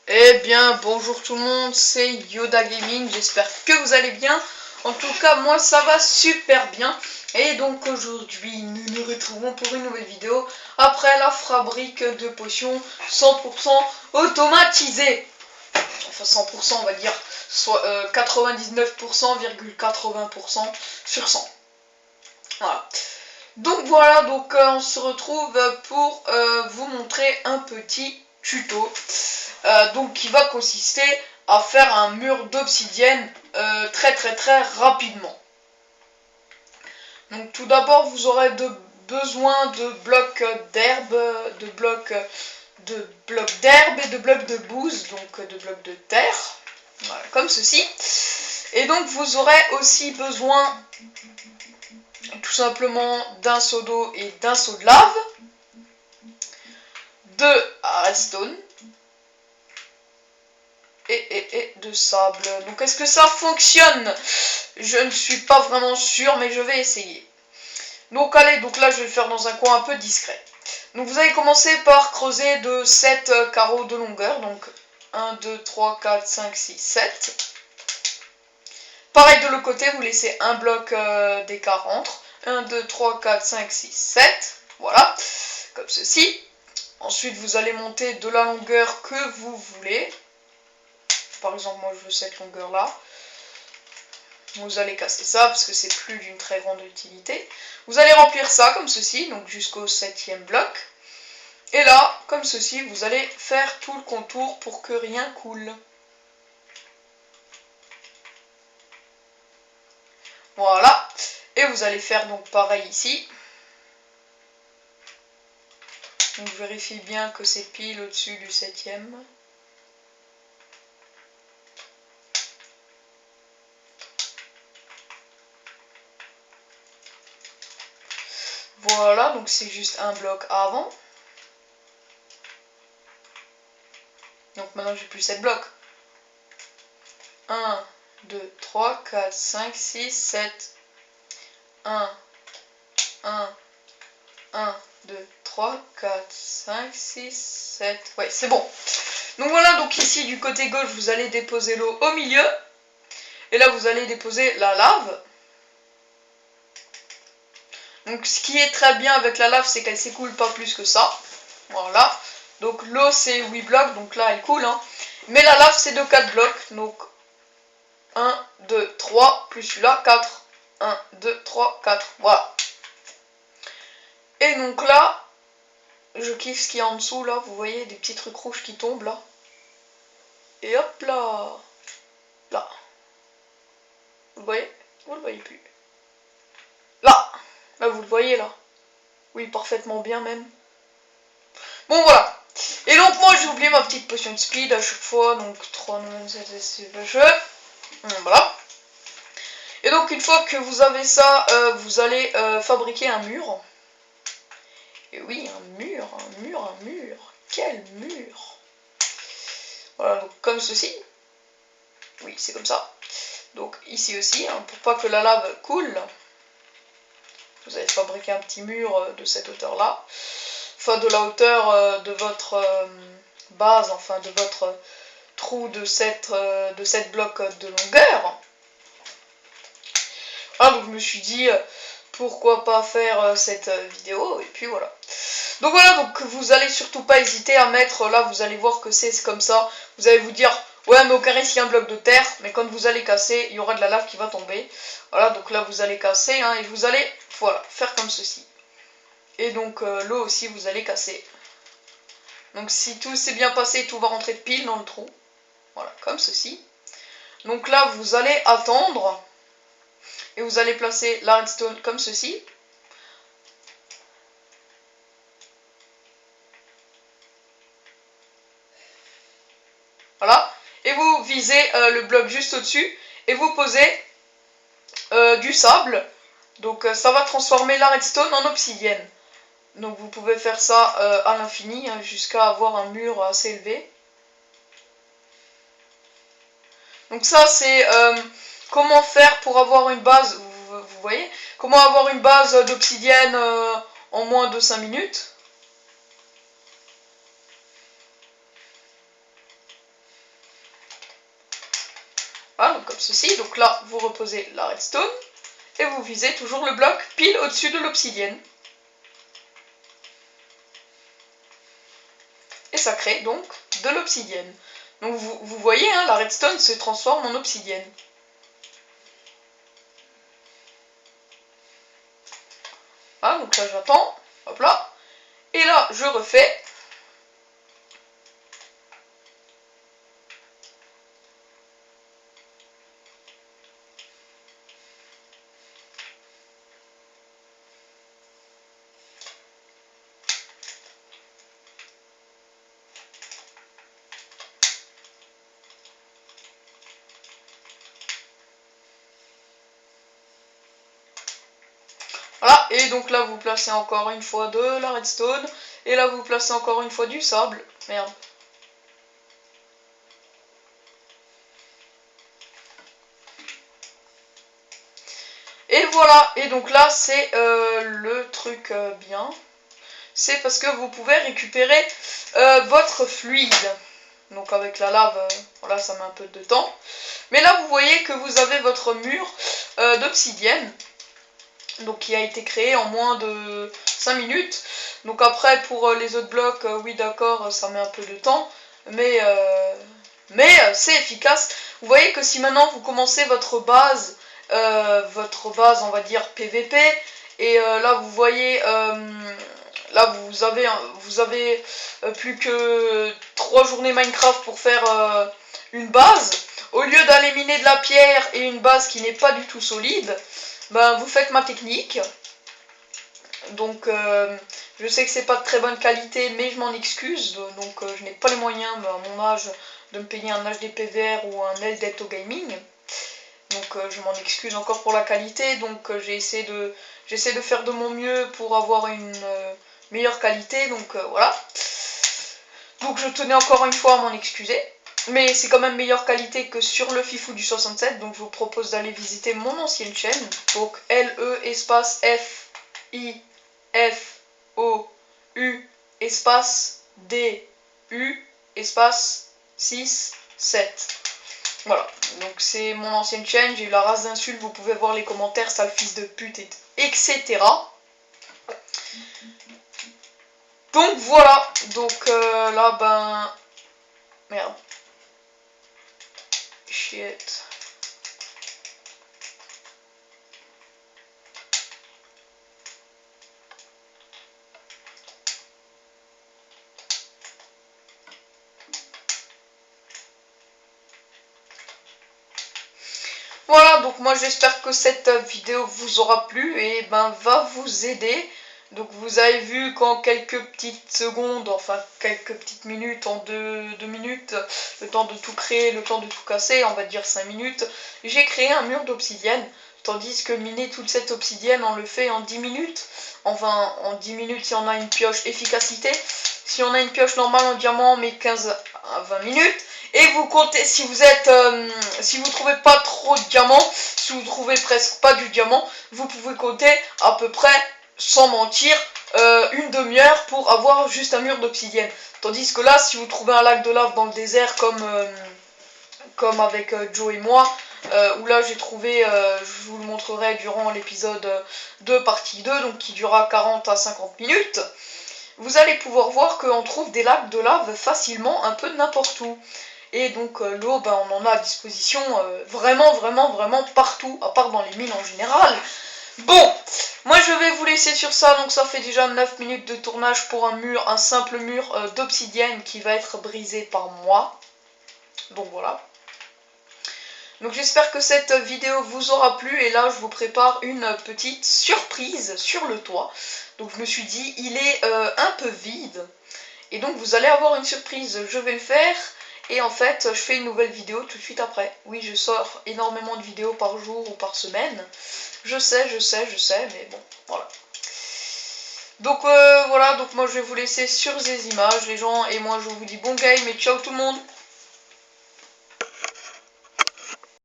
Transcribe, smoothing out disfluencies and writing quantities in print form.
Eh bien, bonjour tout le monde, c'est Yoda Gaming, j'espère que vous allez bien. En tout cas, moi ça va super bien. Et donc aujourd'hui, nous nous retrouvons pour une nouvelle vidéo après la fabrique de potions 100% automatisée. Enfin 100% on va dire, soit 99,80% sur 100. Voilà. Donc voilà, on se retrouve pour vous montrer un petit tuto. Donc qui va consister à faire un mur d'obsidienne très rapidement. Donc tout d'abord vous aurez besoin de blocs d'herbe, de blocs d'herbe et de blocs de bouse, donc de blocs de terre, voilà, comme ceci. Et donc vous aurez aussi besoin tout simplement d'un seau d'eau et d'un seau de lave, de redstone et de sable. Donc est-ce que ça fonctionne? Je ne suis pas vraiment sûr, mais je vais essayer. Donc allez, donc là je vais le faire dans un coin un peu discret. Donc vous allez commencer par creuser de 7 carreaux de longueur. Donc 1, 2, 3, 4, 5, 6, 7. Pareil de l'autre côté, vous laissez un bloc d'écart entre. 1, 2, 3, 4, 5, 6, 7. Voilà, comme ceci. Ensuite vous allez monter de la longueur que vous voulez. Par exemple, moi je veux cette longueur là. Vous allez casser ça parce que c'est plus d'une très grande utilité. Vous allez remplir ça comme ceci, donc jusqu'au 7e bloc. Et là, comme ceci, vous allez faire tout le contour pour que rien coule. Voilà. Et vous allez faire donc pareil ici. Donc vérifie bien que c'est pile au-dessus du 7e. Voilà, donc c'est juste un bloc avant. Donc maintenant j'ai plus 7 blocs. 1, 2, 3, 4, 5, 6, 7. 1, 1, 1, 2, 3, 4, 5, 6, 7. Ouais, c'est bon. Donc voilà, donc ici du côté gauche, vous allez déposer l'eau au milieu. Et là, vous allez déposer la lave. Donc ce qui est très bien avec la lave, c'est qu'elle s'écoule pas plus que ça. Voilà. Donc l'eau, c'est 8 blocs, donc là, elle coule. Hein. Mais la lave, c'est de 4 blocs. Donc 1, 2, 3, plus celui-là, 4. 1, 2, 3, 4. Voilà. Et donc là, je kiffe ce qu'il y a en dessous, là. Vous voyez, des petits trucs rouges qui tombent, là. Et hop là. Là. Vous le voyez? Vous le voyez plus. Là. Là, vous le voyez, là. Oui, parfaitement bien, même. Bon, voilà. Et donc, moi, j'ai oublié ma petite potion de speed à chaque fois. Donc, 3, 9, 7, 6, voilà. Et donc, une fois que vous avez ça, vous allez fabriquer un mur. Et oui, un mur. Quel mur! Voilà, donc comme ceci. Oui, c'est comme ça. Donc ici aussi, hein, pour pas que la lave coule, vous allez fabriquer un petit mur de cette hauteur-là. Enfin, de la hauteur de votre base, enfin de votre trou de 7 blocs de longueur. Ah, donc je me suis dit, pourquoi pas faire cette vidéo, et puis voilà. Donc voilà, donc vous allez surtout pas hésiter à mettre, là vous allez voir que c'est comme ça, vous allez vous dire, ouais mais au carré s'il y a un bloc de terre, mais quand vous allez casser, il y aura de la lave qui va tomber. Voilà, donc là vous allez casser, hein, et vous allez, voilà, faire comme ceci. Et donc l'eau aussi vous allez casser. Donc si tout s'est bien passé, tout va rentrer pile dans le trou. Voilà, comme ceci. Donc là vous allez attendre, et vous allez placer la redstone comme ceci. Voilà. Et vous visez le bloc juste au-dessus. Et vous posez du sable. Donc ça va transformer la redstone en obsidienne. Donc vous pouvez faire ça à l'infini, hein, jusqu'à avoir un mur assez élevé. Donc ça c'est comment faire pour avoir une base, vous voyez, comment avoir une base d'obsidienne en moins de 5 minutes. comme ceci. Donc là, vous reposez la redstone et vous visez toujours le bloc pile au-dessus de l'obsidienne. Et ça crée donc de l'obsidienne. Donc vous voyez, hein, la redstone se transforme en obsidienne. Voilà, donc là j'attends, hop là. Et là, je refais. Voilà, et donc là vous placez encore une fois de la redstone, et là vous placez encore une fois du sable. Merde. Et voilà, et donc là c'est le truc bien. C'est parce que vous pouvez récupérer votre fluide. Donc avec la lave, voilà, ça met un peu de temps. Mais là vous voyez que vous avez votre mur d'obsidienne. Donc qui a été créé en moins de 5 minutes. Donc après pour les autres blocs, oui d'accord, ça met un peu de temps. Mais c'est efficace. Vous voyez que si maintenant vous commencez votre base on va dire PVP, et là vous voyez, là vous avez plus que 3 journées Minecraft pour faire une base. Au lieu d'aller miner de la pierre et une base qui n'est pas du tout solide, ben vous faites ma technique. Donc je sais que c'est pas de très bonne qualité, mais je m'en excuse. Donc je n'ai pas les moyens à mon âge de me payer un HDPVR ou un Elgato Gaming. Donc je m'en excuse encore pour la qualité. Donc j'essaie de faire de mon mieux pour avoir une meilleure qualité. Donc voilà. Donc je tenais encore une fois à m'en excuser. Mais c'est quand même meilleure qualité que sur le Fifou du 67. Donc je vous propose d'aller visiter mon ancienne chaîne. Donc LE espace FIFOU espace DU espace 6 7. Voilà, donc c'est mon ancienne chaîne, j'ai eu la race d'insultes, vous pouvez voir les commentaires, sale fils de pute, etc. Donc voilà, donc là ben... Merde. Shit. Voilà, donc moi j'espère que cette vidéo vous aura plu et ben va vous aider. Donc vous avez vu qu'en quelques petites secondes, enfin quelques petites minutes, en 2 minutes, le temps de tout créer, le temps de tout casser, on va dire 5 minutes, j'ai créé un mur d'obsidienne. Tandis que miner toute cette obsidienne, on le fait en 10 minutes. Enfin, en 10 minutes si on a une pioche efficacité. Si on a une pioche normale en diamant, on met 15 à 20 minutes. Et vous comptez, si vous trouvez pas trop de diamants, si vous trouvez presque pas du diamant, vous pouvez compter à peu près, sans mentir, une demi-heure pour avoir juste un mur d'obsidienne. Tandis que là, si vous trouvez un lac de lave dans le désert comme avec Joe et moi, où là j'ai trouvé, je vous le montrerai durant l'épisode 2 partie 2, donc qui durera 40 à 50 minutes, vous allez pouvoir voir qu'on trouve des lacs de lave facilement un peu n'importe où. Et donc l'eau, ben, on en a à disposition vraiment partout, à part dans les mines en général. Bon, moi je vais vous laisser sur ça, donc ça fait déjà 9 minutes de tournage pour un simple mur d'obsidienne qui va être brisé par moi. Donc voilà. Donc j'espère que cette vidéo vous aura plu, et là je vous prépare une petite surprise sur le toit. Donc je me suis dit, il est un peu vide, et donc vous allez avoir une surprise, je vais le faire. Et en fait, je fais une nouvelle vidéo tout de suite après. Oui, je sors énormément de vidéos par jour ou par semaine. Je sais, mais bon, voilà. Donc voilà, donc moi je vais vous laisser sur ces images, les gens, et moi je vous dis bon game et ciao tout le monde.